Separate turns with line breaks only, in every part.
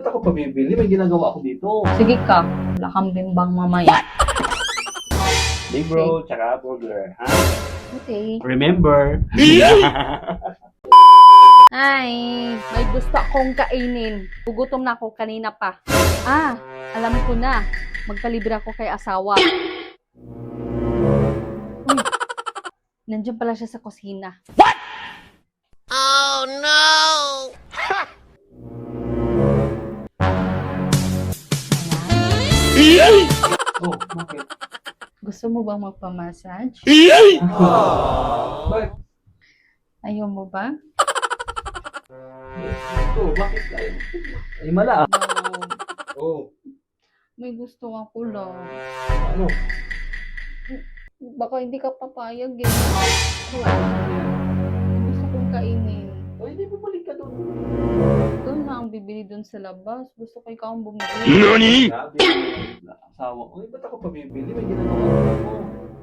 ako pabibili? May ginagawa ako dito.
Sige ka, wala kang bimbang mamaya.
Big bro, tsaka burger, ha?
Okay.
Remember?
Ay, may gusto akong kainin. Gugutom na ako kanina pa. Ah, alam ko na. Magpalibre ako kay asawa. Uy, nandiyan pala siya sa kusina.
Oh no!
Oh, bakit?
Gusto mo bang magpamassage?
Bakit?
Ayaw mo ba?
Ito, bakit? Ay, mala.
No,
Oh,
may gusto ako lang.
ano?
Baka hindi ka papayag eh. Gusto kong kainin.
O, hindi bumalik ka doon.
Ikaw na ang bibili doon sa labas. Gusto ko ikaw ang bumili.
Grabe, asawa ko. Ba't ako pabibili? May ginagawa ako.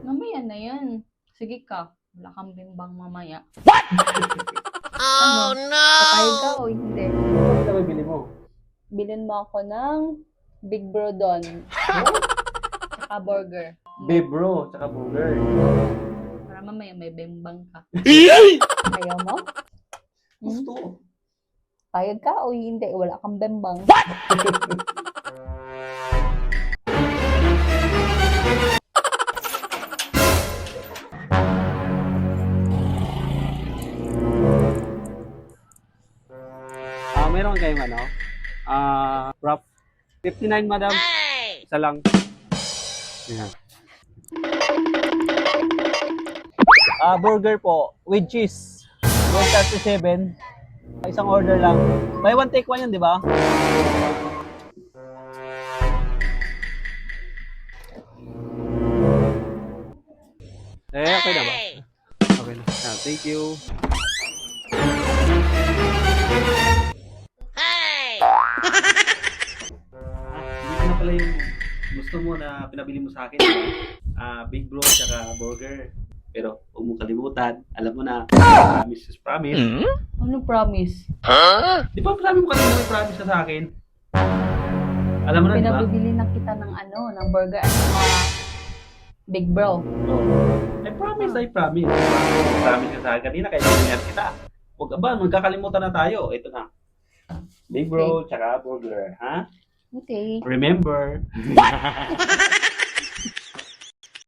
Mamaya na yan. Sige ka. Wala kang bimbang mamaya.
Oh no!
Papayag ka o hindi?
Ano na bibili mo?
Bilhin mo ako ng Big Bro Don. Saka burger.
Babe bro, tsaka burger.
Para mamaya may bimbang ka. Ayaw mo?
Gusto.
Payag ka o hindi? Wala kang bimbang.
Meron kayong ano? Wrap. 59 madam. Isa lang. Yan. Burger po with cheese. 137. Isang order lang. Buy one take one yun, di ba? Okay na ba? Okay na. Thank you.
Hindi ko na pala yung gusto mo na pinabili mo sa akin. Big bro, tsaka burger. Pero huwag mong kalimutan. Alam mo na, promise is promise.
Ano promise?
Di ba sabi mo kanina may promise ka sa akin? Alam mo na, di ba?
Pinabibili na kita ng ano, ng burger at saka Big Bro.
Oh. I promise. Promise ka sa akin kanina, kaya sinayar kita. Huwag ba, magkakalimutan na tayo. Ito na. Big bro, tsaka burger, ha?
Okay.
Remember?